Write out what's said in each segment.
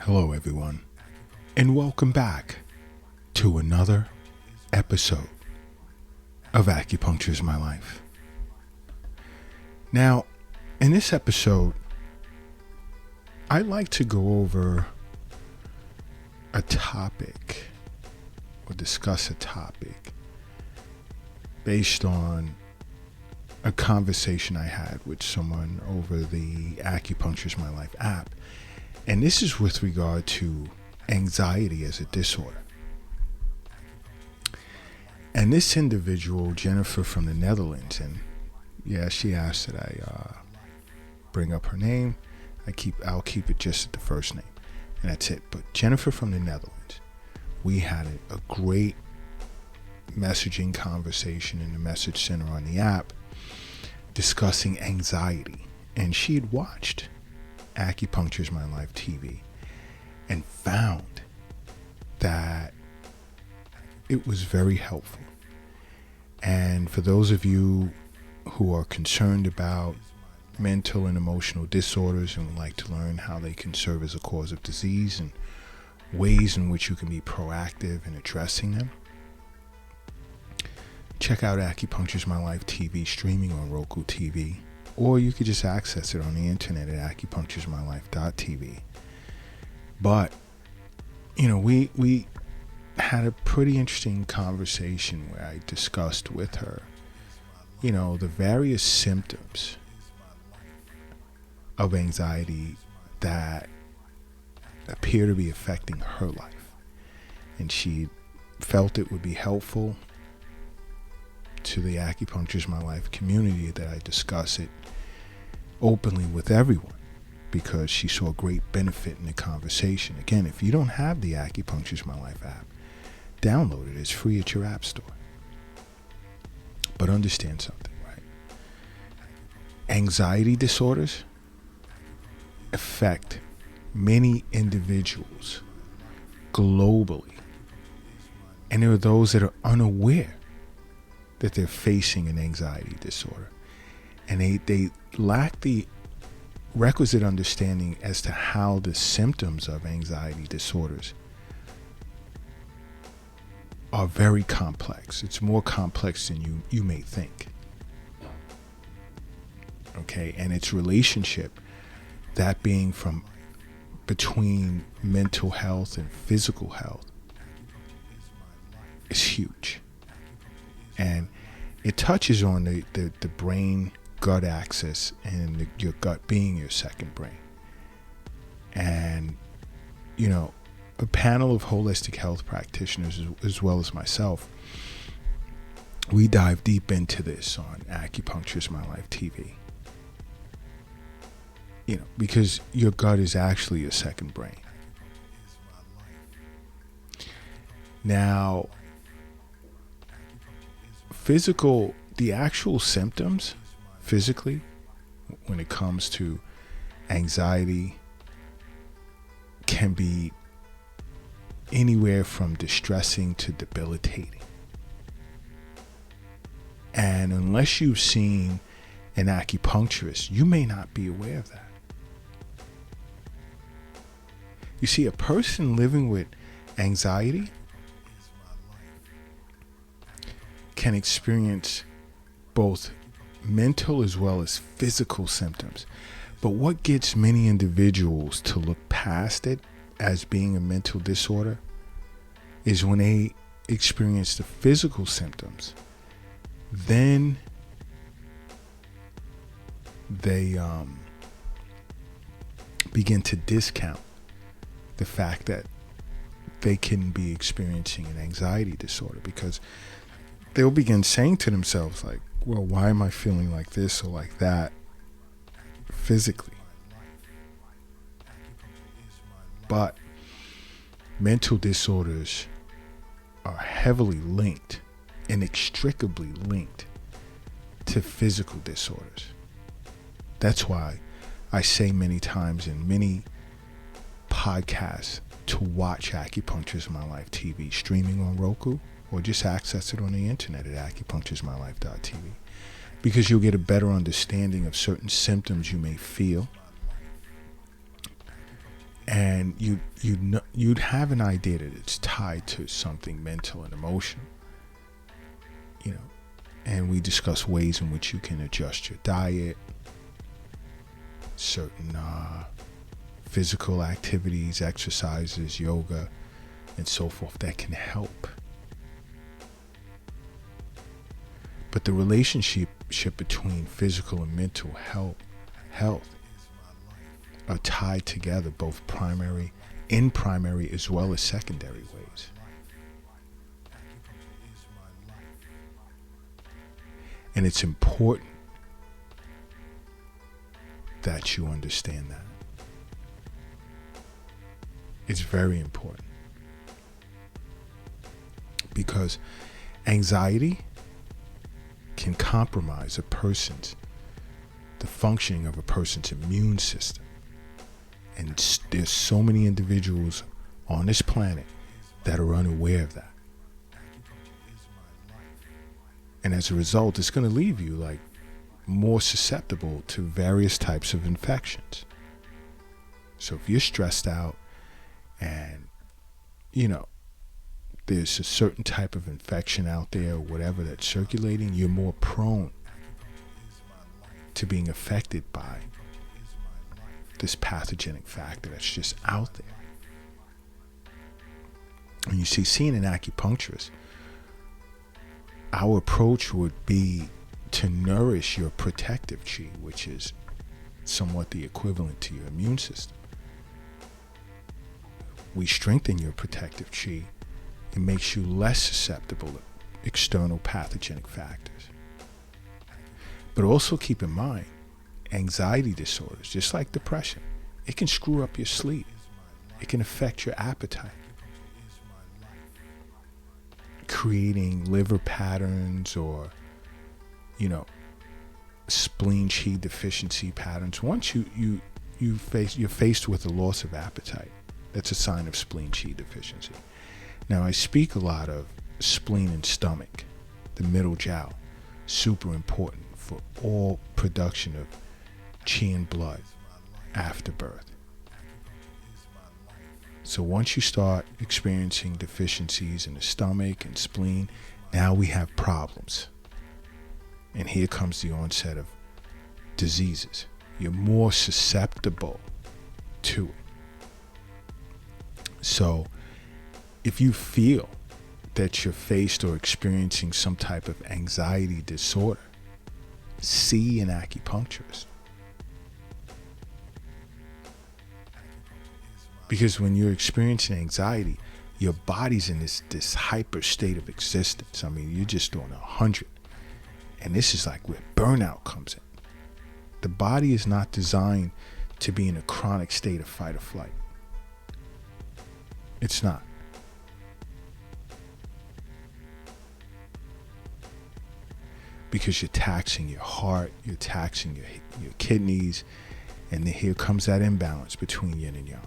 Hello, everyone, and welcome back to another episode of Acupuncture is My Life. Now, in this episode, I'd like to go over a topic or discuss a topic based on a conversation I had with someone over the Acupuncture is My Life app. And this is with regard to anxiety as a disorder. And this individual, Jennifer from the Netherlands, and she asked that I bring up her name. I'll keep it just at the first name, and that's it. But Jennifer from the Netherlands, we had a great messaging conversation in the message center on the app discussing anxiety, and she had watched Acupuncture is My Life TV and found that it was very helpful. And for those of you who are concerned about mental and emotional disorders and would like to learn how they can serve as a cause of disease and ways in which you can be proactive in addressing them, check out Acupuncture is My Life TV streaming on Roku TV. Or you could just access it on the internet at acupuncturesmylife.tv. But, we had a pretty interesting conversation where I discussed with her, the various symptoms of anxiety that appear to be affecting her life. And she felt it would be helpful to the Acupuncture is My Life community that I discuss it openly with everyone, because she saw great benefit in the conversation. Again, if you don't have the Acupuncture is My Life app, download it. It's free at your app store. But understand something, right? Anxiety disorders affect many individuals globally. And there are those that are unaware that they're facing an anxiety disorder. And they lack the requisite understanding as to how the symptoms of anxiety disorders are very complex. It's more complex than you may think. Okay, and its relationship, that being from between mental health and physical health, is huge. And it touches on the brain gut axis and your gut being your second brain. And, a panel of holistic health practitioners as well as myself, we dive deep into this on Acupuncture is My Life TV. Because your gut is actually your second brain. Now, the actual symptoms physically, when it comes to anxiety, can be anywhere from distressing to debilitating. And unless you've seen an acupuncturist, you may not be aware of that. You see, a person living with anxiety can experience both mental as well as physical symptoms. But what gets many individuals to look past it as being a mental disorder is when they experience the physical symptoms, then they begin to discount the fact that they can be experiencing an anxiety disorder, because they'll begin saying to themselves, like, well, why am I feeling like this or like that physically? But mental disorders are heavily linked, inextricably linked to physical disorders. That's why I say many times in many podcasts to watch Acupuncture is My Life TV streaming on Roku, or just access it on the internet at acupuncturesmylife.tv, because you'll get a better understanding of certain symptoms you may feel and you'd have an idea that it's tied to something mental and emotional, you know. And we discuss ways in which you can adjust your diet, certain physical activities, exercises, yoga, and so forth that can help. But the relationship between physical and mental health are tied together, both primary as well as secondary ways. And it's important that you understand that. It's very important. Because anxiety can compromise the functioning of a person's immune system. And there's so many individuals on this planet that are unaware of that. And as a result, it's going to leave you like more susceptible to various types of infections. So if you're stressed out and, you know, there's a certain type of infection out there or whatever that's circulating, you're more prone to being affected by this pathogenic factor that's just out there. And you see, seeing an acupuncturist, our approach would be to nourish your protective chi, which is somewhat the equivalent to your immune system. We strengthen your protective chi. It makes you less susceptible to external pathogenic factors. But also keep in mind, anxiety disorders, just like depression, it can screw up your sleep. It can affect your appetite, creating liver patterns or, you know, spleen chi deficiency patterns. Once you're faced with a loss of appetite, that's a sign of spleen chi deficiency. Now, I speak a lot of spleen and stomach, the middle jiao, super important for all production of chi and blood after birth. So once you start experiencing deficiencies in the stomach and spleen, now we have problems. And here comes the onset of diseases. You're more susceptible to it. So if you feel that you're faced or experiencing some type of anxiety disorder, see an acupuncturist. Because when you're experiencing anxiety, your body's in this hyper state of existence. I mean, you're just doing 100. And this is like where burnout comes in. The body is not designed to be in a chronic state of fight or flight. It's not. Because you're taxing your heart, you're taxing your kidneys, and then here comes that imbalance between yin and yang.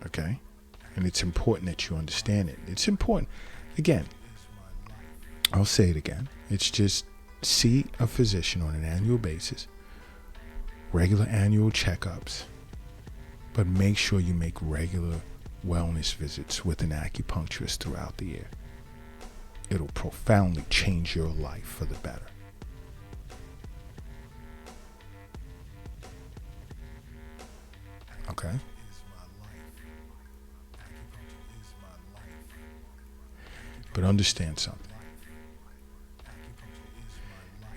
Okay? And it's important that you understand it. It's important. Again, I'll say it again. It's just see a physician on an annual basis, regular annual checkups, but make sure you make regular wellness visits with an acupuncturist throughout the year. It'll profoundly change your life for the better. Okay? But understand something.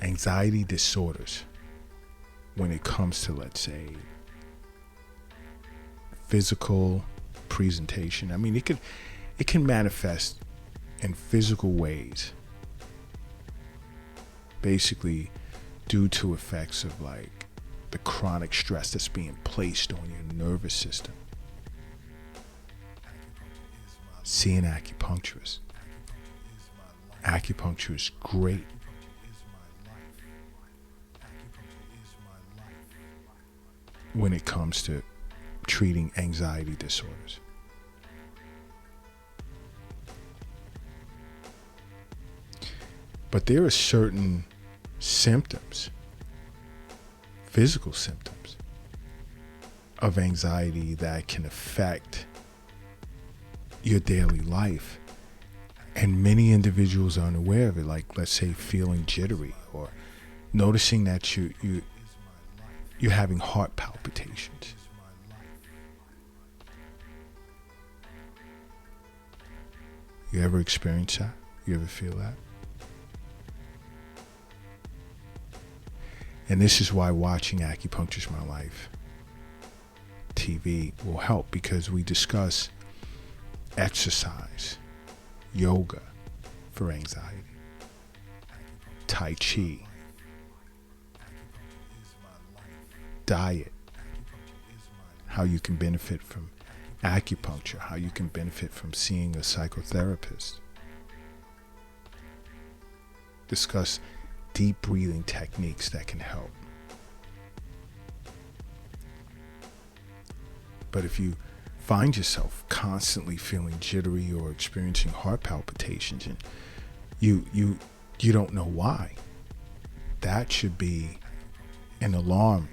Anxiety disorders, when it comes to, let's say, physical presentation, I mean, it can manifest in physical ways, basically due to effects of like the chronic stress that's being placed on your nervous system. See an acupuncturist. Acupuncture is great. When it comes to treating anxiety disorders. But there are certain symptoms, physical symptoms of anxiety that can affect your daily life. And many individuals are unaware of it, like, let's say, feeling jittery or noticing that you're having heart palpitations. You ever experience that? You ever feel that? And this is why watching Acupuncture's My Life TV will help, because we discuss exercise, yoga for anxiety, Tai Chi, diet, how you can benefit from acupuncture, how you can benefit from seeing a psychotherapist. Discuss deep breathing techniques that can help. But if you find yourself constantly feeling jittery or experiencing heart palpitations and you don't know why, that should be an alarm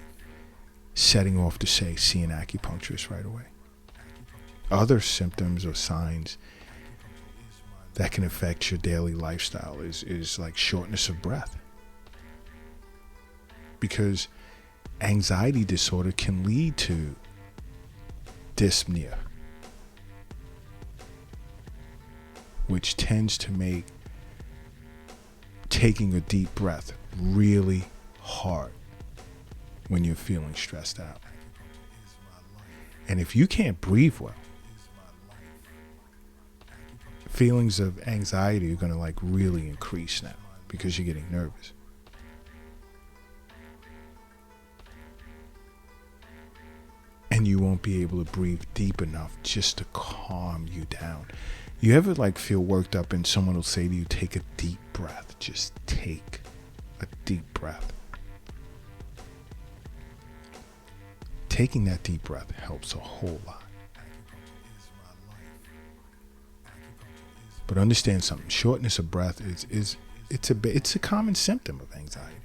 setting off to say, see an acupuncturist right away. Other symptoms or signs that can affect your daily lifestyle is like shortness of breath. Because anxiety disorder can lead to dyspnea, which tends to make taking a deep breath really hard when you're feeling stressed out. And if you can't breathe well, feelings of anxiety are going to like really increase now because you're getting nervous. And you won't be able to breathe deep enough just to calm you down. You ever like feel worked up and someone will say to you, take a deep breath. Just take a deep breath. Taking that deep breath helps a whole lot. But understand something. Shortness of breath it's a common symptom of anxiety.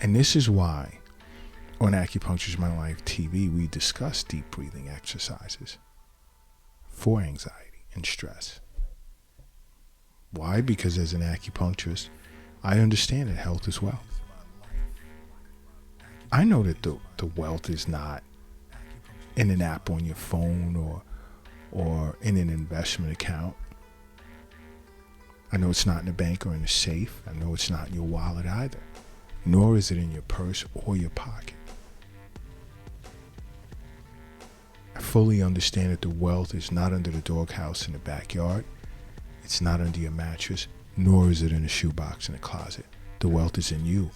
And this is why on Acupuncture's My Life TV, we discuss deep breathing exercises for anxiety and stress. Why? Because as an acupuncturist, I understand that health is wealth. I know that the wealth is not in an app on your phone or in an investment account. I know it's not in a bank or in a safe. I know it's not in your wallet either. Nor is it in your purse or your pocket. I fully understand that the wealth is not under the doghouse in the backyard. It's not under your mattress, nor is it in a shoebox in a closet. The wealth is in you.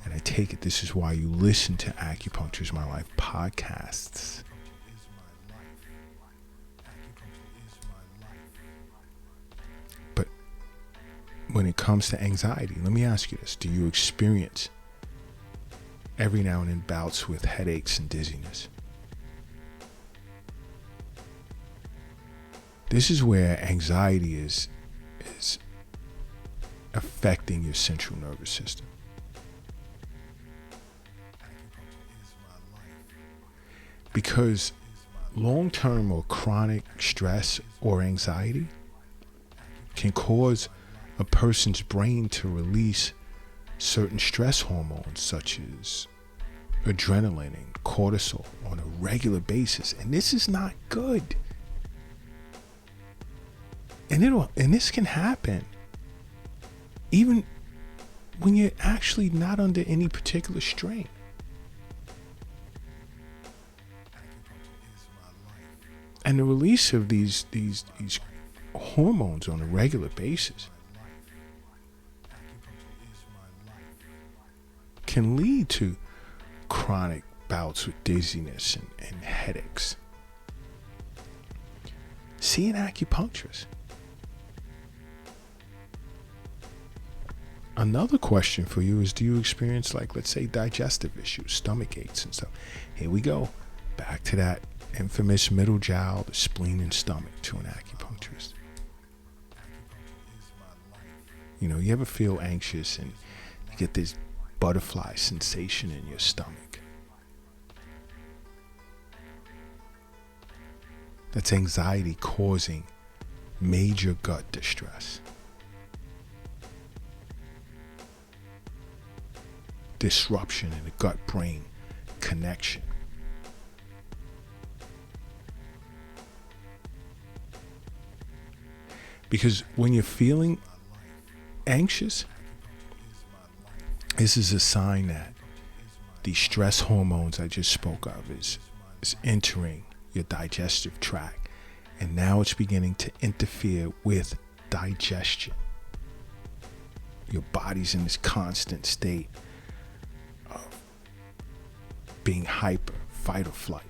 And I take it this is why you listen to Acupuncture's My Life podcasts. But when it comes to anxiety, let me ask you this. Do you experience every now and then bouts with headaches and dizziness? This is where anxiety is affecting your central nervous system. Because long-term or chronic stress or anxiety can cause a person's brain to release certain stress hormones such as adrenaline and cortisol on a regular basis. And this is not good. And this can happen even when you're actually not under any particular strain. And the release of these hormones on a regular basis can lead to chronic bouts with dizziness and headaches. See an acupuncturist. Another question for you is, do you experience, like, let's say, digestive issues, stomach aches and stuff? Here we go. Back to that infamous middle jowl, the spleen and stomach, to an acupuncturist. You ever feel anxious and you get this butterfly sensation in your stomach? That's anxiety causing major gut distress. Disruption in the gut-brain connection. Because when you're feeling anxious, this is a sign that the stress hormones I just spoke of is entering your digestive tract, and now it's beginning to interfere with digestion. Your body's in this constant state of being hyper, fight or flight.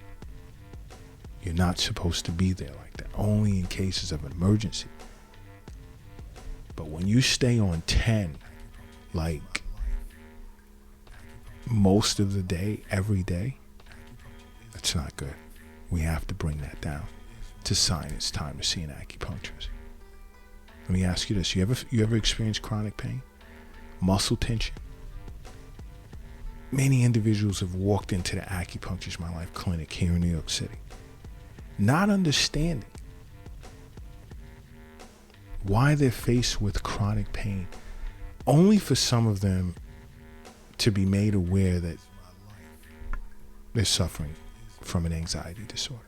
You're not supposed to be there like that, only in cases of emergency. But when you stay on 10, like most of the day, every day, that's not good. We have to bring that down. It's a sign it's time to see an acupuncturist. Let me ask you this. You ever experienced chronic pain? Muscle tension? Many individuals have walked into the Acupuncture My Life clinic here in New York City, not understanding why they're faced with chronic pain, only for some of them to be made aware that they're suffering from an anxiety disorder.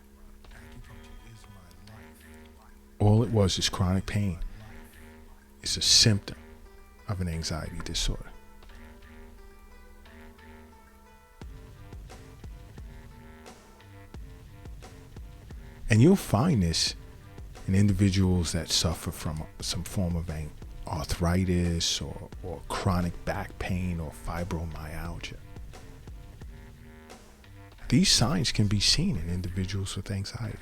All it was is chronic pain. It's a symptom of an anxiety disorder. And you'll find this in individuals that suffer from some form of arthritis or chronic back pain or fibromyalgia. These signs can be seen in individuals with anxiety.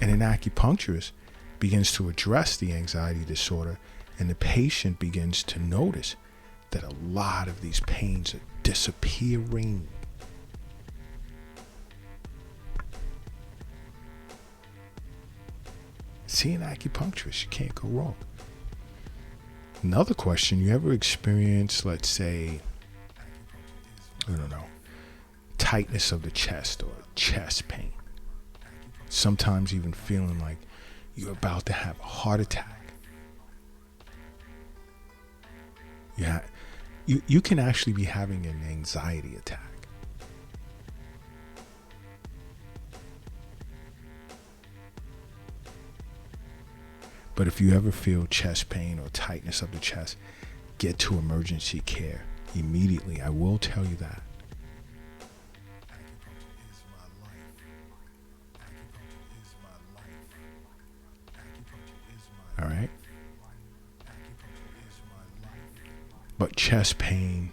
And an acupuncturist begins to address the anxiety disorder, and the patient begins to notice that a lot of these pains are disappearing. See an acupuncturist, you can't go wrong. Another question, you ever experience, let's say, tightness of the chest or chest pain? Sometimes even feeling like you're about to have a heart attack. You can actually be having an anxiety attack. But if you ever feel chest pain or tightness of the chest, get to emergency care immediately. I will tell you that. All right? But chest pain,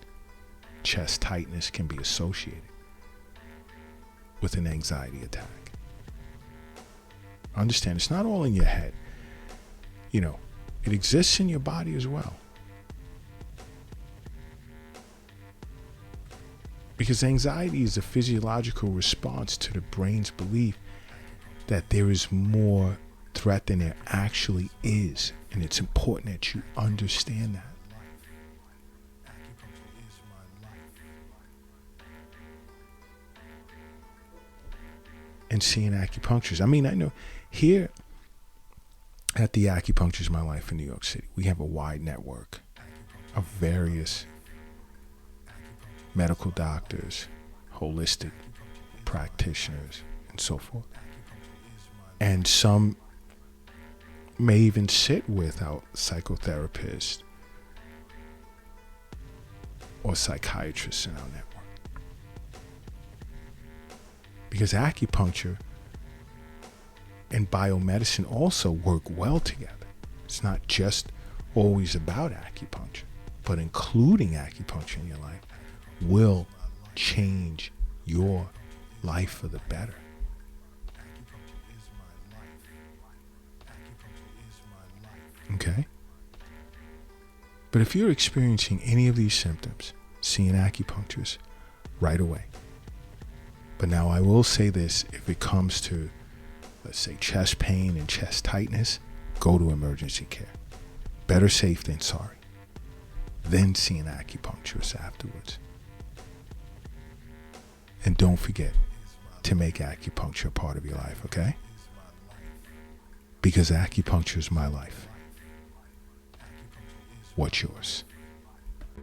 chest tightness can be associated with an anxiety attack. Understand, it's not all in your head. It exists in your body as well. Because anxiety is a physiological response to the brain's belief that there is more threat than there actually is. And it's important that you understand that. And see an acupuncturist. I know here at the Acupuncture My Life in New York City, we have a wide network of various medical doctors, holistic practitioners, and so forth. And some may even sit with our psychotherapists or psychiatrists in our network. Because acupuncture and biomedicine also work well together. It's not just always about acupuncture, but including acupuncture in your life will change your life for the better. Okay? But if you're experiencing any of these symptoms, see an acupuncturist right away. But now I will say this, if it comes to let's say chest pain and chest tightness, go to emergency care. Better safe than sorry. Then see an acupuncturist afterwards. And don't forget to make acupuncture a part of your life, okay? Because acupuncture is my life. What's yours?